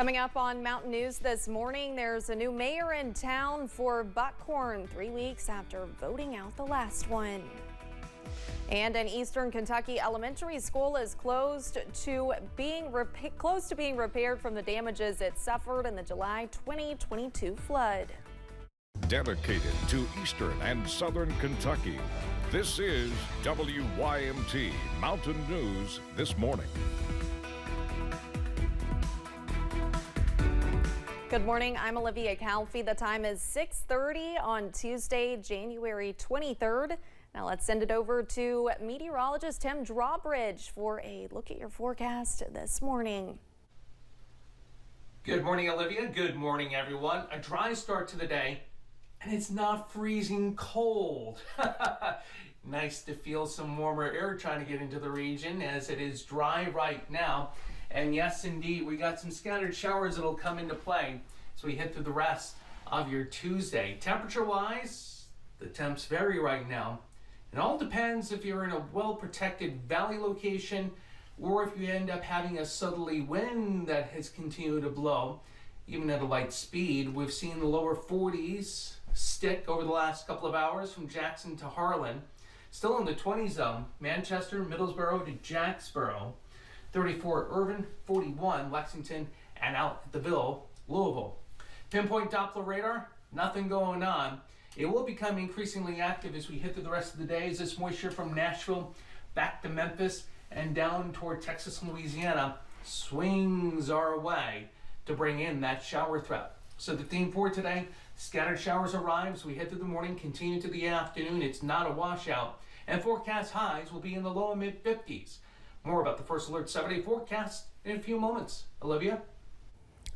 Coming up on Mountain News this morning, there's a new mayor in town for Buckhorn 3 weeks after voting out the last one. And an Eastern Kentucky elementary school is close to being repaired from the damages it suffered in the July 2022 flood. Dedicated to Eastern and Southern Kentucky, this is WYMT Mountain News this morning. Good morning, I'm Olivia Calfee. The time is 6:30 on Tuesday, January 23rd. Now let's send it over to meteorologist Tim Drawbridge for a look at your forecast this morning. Good morning, Olivia. Good morning, everyone. A dry start to the day, and it's not freezing cold. Nice to feel some warmer air trying to get into the region as it is dry right now. And yes, indeed, we got some scattered showers that'll come into play as we hit through the rest of your Tuesday. Temperature-wise, the temps vary right now. It all depends if you're in a well-protected valley location or if you end up having a southerly wind that has continued to blow, even at a light speed. We've seen the lower 40s stick over the last couple of hours from Jackson to Harlan. Still in the 20 zone, Manchester, Middlesboro to Jacksboro. 34 Irvin, 41 Lexington, and out at the Ville, Louisville. Pinpoint Doppler radar, nothing going on. It will become increasingly active as we hit through the rest of the day as this moisture from Nashville back to Memphis and down toward Texas and Louisiana swings our way to bring in that shower threat. So the theme for today, scattered showers arrive as we head through the morning, continue to the afternoon. It's not a washout, and forecast highs will be in the low and mid 50s. More about the First Alert 7-day forecast in a few moments. Olivia?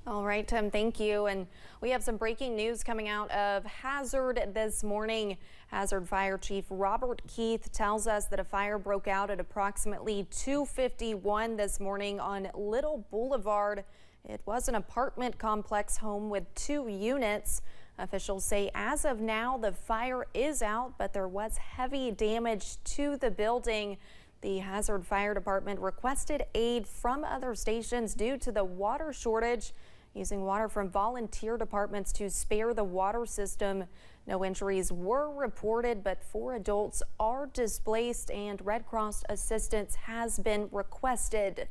All right, Tim, thank you. And we have some breaking news coming out of Hazard this morning. Hazard Fire Chief Robert Keith tells us that a fire broke out at approximately 2:51 this morning on Little Boulevard. It was an apartment complex home with 2 units. Officials say as of now, the fire is out, but there was heavy damage to the building. The Hazard Fire Department requested aid from other stations due to the water shortage, using water from volunteer departments to spare the water system. No injuries were reported, but 4 adults are displaced and Red Cross assistance has been requested.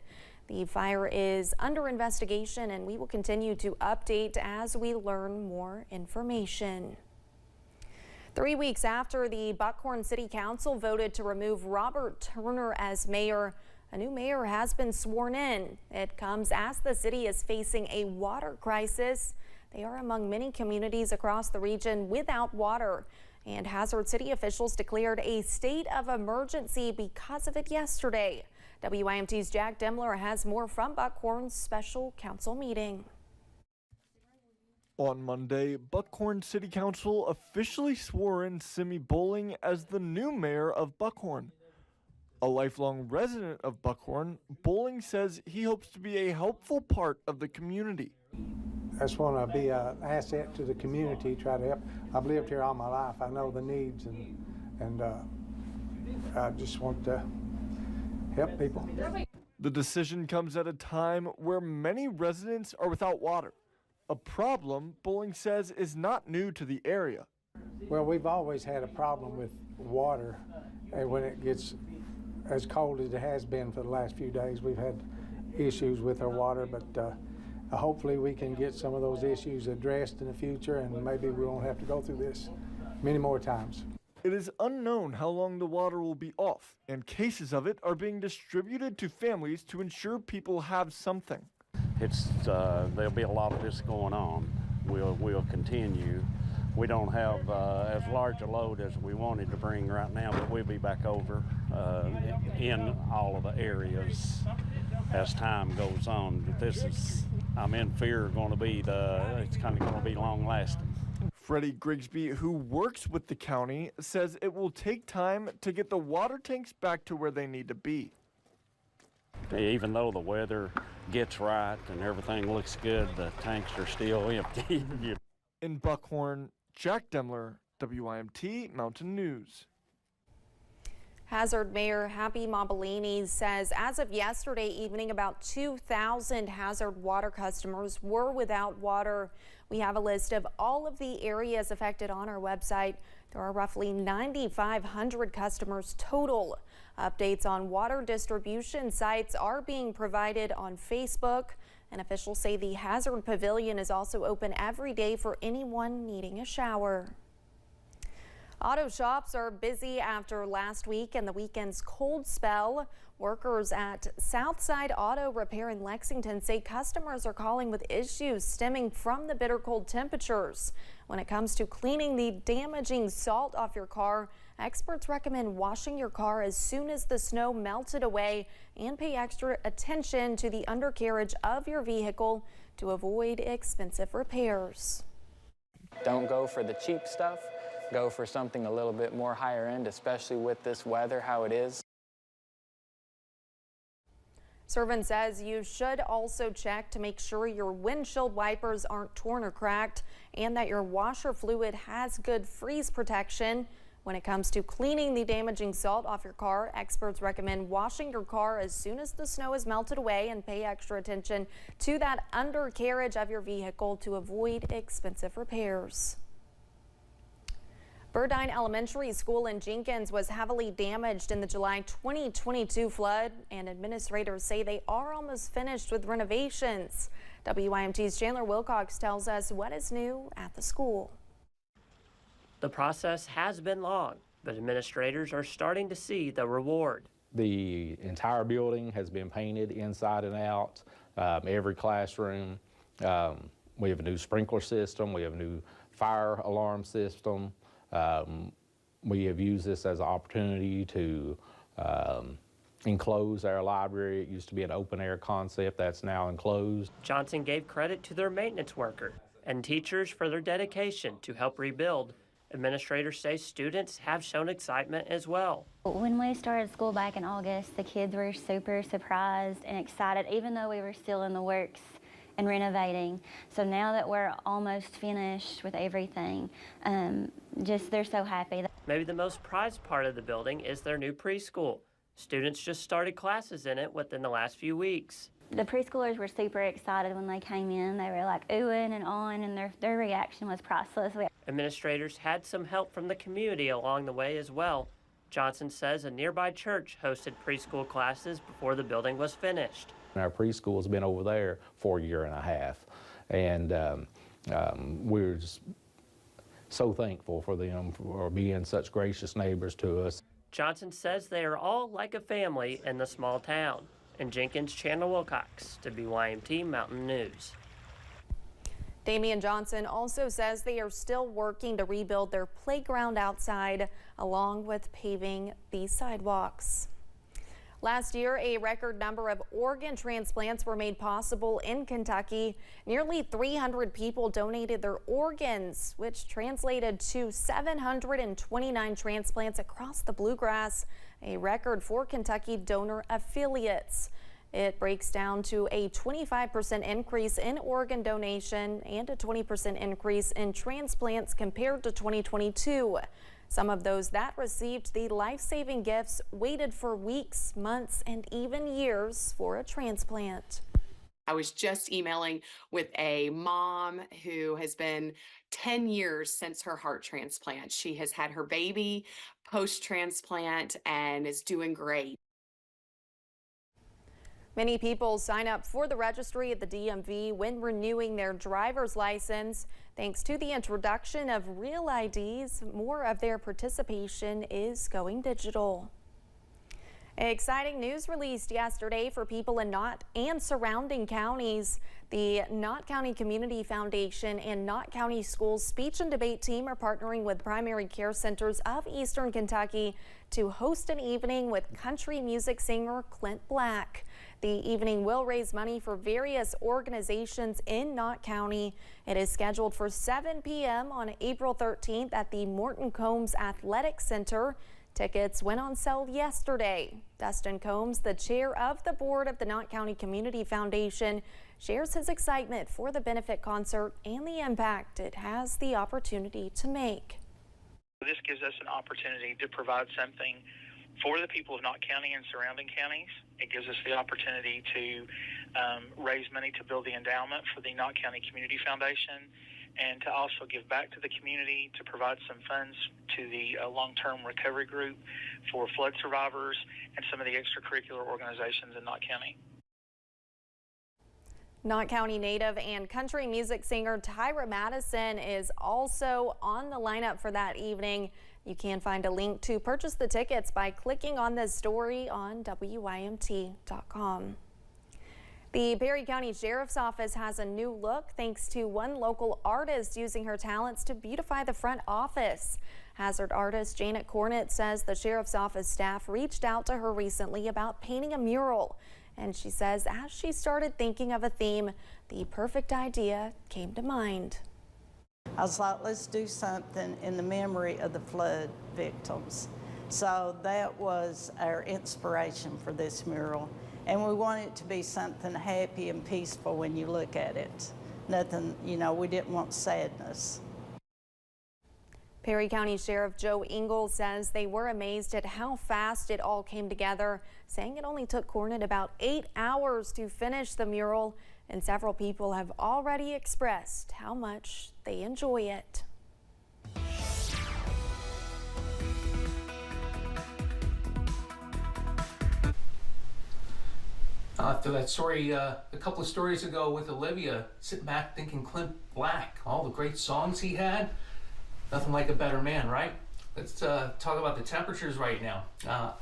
The fire is under investigation and we will continue to update as we learn more information. 3 weeks after the Buckhorn City Council voted to remove Robert Turner as mayor, a new mayor has been sworn in. It comes as the city is facing a water crisis. They are among many communities across the region without water, and Hazard City officials declared a state of emergency because of it yesterday. WYMT's Jack Demler has more from Buckhorn's special council meeting. On Monday, Buckhorn City Council officially swore in Simi Bowling as the new mayor of Buckhorn. A lifelong resident of Buckhorn, Bowling says he hopes to be a helpful part of the community. I just want to be an asset to the community, try to help. I've lived here all my life. I know the needs, and I just want to help people. The decision comes at a time where many residents are without water. A problem Bowling says is not new to the area. Well, we've always had a problem with water, and when it gets as cold as it has been for the last few days, we've had issues with our water, but hopefully we can get some of those issues addressed in the future, and maybe we won't have to go through this many more times. It is unknown how long the water will be off, and cases of it are being distributed to families to ensure people have something. There'll be a lot of this going on. We'll continue. We don't have as large a load as we wanted to bring right now, but we'll be back over in all of the areas as time goes on. But this is, I'm in fear, going to be it's kind of going to be long lasting. Freddie Grigsby, who works with the county, says it will take time to get the water tanks back to where they need to be. Even though the weather gets right and everything looks good, the tanks are still empty. In Buckhorn, Jack Demler, WYMT Mountain News. Hazard Mayor Happy Mobilini says as of yesterday evening, about 2,000 Hazard water customers were without water. We have a list of all of the areas affected on our website. There are roughly 9,500 customers total. Updates on water distribution sites are being provided on Facebook, and officials say the Hazard Pavilion is also open every day for anyone needing a shower. Auto shops are busy after last week and the weekend's cold spell. Workers at Southside Auto Repair in Lexington say customers are calling with issues stemming from the bitter cold temperatures. When it comes to cleaning the damaging salt off your car, experts recommend washing your car as soon as the snow melted away and pay extra attention to the undercarriage of your vehicle to avoid expensive repairs. Don't go for the cheap stuff. Go for something a little bit more higher end, especially with this weather, how it is. Servant says you should also check to make sure your windshield wipers aren't torn or cracked and that your washer fluid has good freeze protection. When it comes to cleaning the damaging salt off your car, experts recommend washing your car as soon as the snow is melted away and pay extra attention to that undercarriage of your vehicle to avoid expensive repairs. Burdine Elementary School in Jenkins was heavily damaged in the July 2022 flood, and administrators say they are almost finished with renovations. WYMT's Chandler Wilcox tells us what is new at the school. The process has been long, but administrators are starting to see the reward. The entire building has been painted inside and out, every classroom. We have a new sprinkler system, we have a new fire alarm system. We have used this as an opportunity to enclose our library. It used to be an open air concept that's now enclosed. Johnson gave credit to their maintenance worker and teachers for their dedication to help rebuild. Administrators say students have shown excitement as well. When we started school back in August, the kids were super surprised and excited, even though we were still in the works and renovating. So now that we're almost finished with everything, they're so happy. Maybe the most prized part of the building is their new preschool. Students just started classes in it within the last few weeks. The preschoolers were super excited when they came in. They were like oohing and awing, and their reaction was priceless. Administrators had some help from the community along the way as well. Johnson says a nearby church hosted preschool classes before the building was finished. Our preschool has been over there for a year and a half, and we're just so thankful for them for being such gracious neighbors to us. Johnson says they are all like a family in the small town. In Jenkins, Chandler Wilcox, WYMT Mountain News. Damian Johnson also says they are still working to rebuild their playground outside, along with paving the sidewalks. Last year, a record number of organ transplants were made possible in Kentucky. Nearly 300 people donated their organs, which translated to 729 transplants across the Bluegrass, a record for Kentucky donor affiliates. It breaks down to a 25% increase in organ donation and a 20% increase in transplants compared to 2022. Some of those that received the life-saving gifts waited for weeks, months, and even years for a transplant. I was just emailing with a mom who has been 10 years since her heart transplant. She has had her baby post-transplant and is doing great. Many people sign up for the registry at the DMV when renewing their driver's license. Thanks to the introduction of real IDs, more of their participation is going digital. Exciting news released yesterday for people in Knott and surrounding counties. The Knott County Community Foundation and Knott County Schools speech and debate team are partnering with primary care centers of Eastern Kentucky to host an evening with country music singer Clint Black. The evening will raise money for various organizations in Knott County. It is scheduled for 7 p.m. on April 13th at the Morton Combs Athletic Center. Tickets went on sale yesterday. Dustin Combs, the chair of the board of the Knott County Community Foundation, shares his excitement for the benefit concert and the impact it has the opportunity to make. This gives us an opportunity to provide something for the people of Knott County and surrounding counties. It gives us the opportunity to raise money to build the endowment for the Knott County Community Foundation, and to also give back to the community, to provide some funds to the long-term recovery group for flood survivors and some of the extracurricular organizations in Knott County. Knott County native and country music singer Tyra Madison is also on the lineup for that evening. You can find a link to purchase the tickets by clicking on this story on WYMT.com. The Perry County Sheriff's Office has a new look thanks to one local artist using her talents to beautify the front office. Hazard artist Janet Cornett says the Sheriff's Office staff reached out to her recently about painting a mural. And she says as she started thinking of a theme, the perfect idea came to mind. I was like, let's do something in the memory of the flood victims. So that was our inspiration for this mural. And we want it to be something happy and peaceful when you look at it. Nothing, you know, we didn't want sadness. Perry County Sheriff Joe Ingalls says they were amazed at how fast it all came together, saying it only took Cornett about 8 hours to finish the mural, and several people have already expressed how much they enjoy it. After that story a couple of stories ago with Olivia, sitting back thinking Clint Black, all the great songs he had, nothing like a better man, right? Let's talk about the temperatures right now.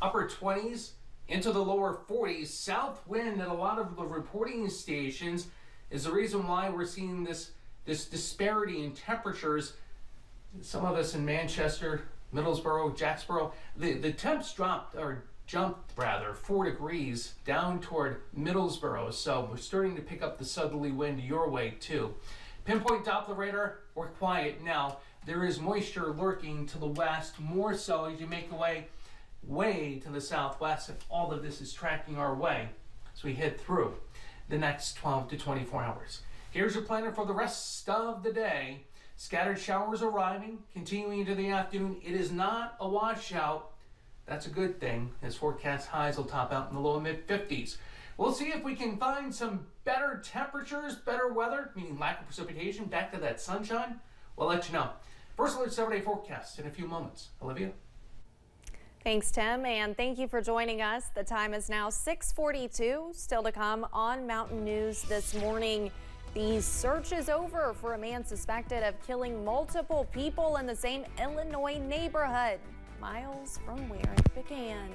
Upper 20s into the lower 40s. South wind at a lot of the reporting stations is the reason why we're seeing this disparity in temperatures. Some of us in Manchester, Middlesbrough, Jacksboro, the temps jumped 4 degrees down toward Middlesbrough, so we're starting to pick up the southerly wind your way too. Pinpoint Doppler radar, we're quiet now. There is moisture lurking to the west, more so as you make your way to the southwest, and all of this is tracking our way as we head through the next 12 to 24 hours. Here's your planner for the rest of the day. Scattered showers arriving, continuing into the afternoon. It is not a washout. That's a good thing, as forecast highs will top out in the low and mid 50s. We'll see if we can find some better temperatures, better weather, meaning lack of precipitation, back to that sunshine. We'll let you know. First Alert 7-day forecast in a few moments. Olivia? Thanks, Tim, and thank you for joining us. The time is now 6:42. Still to come on Mountain News this morning. The search is over for a man suspected of killing multiple people in the same Illinois neighborhood, miles from where it began.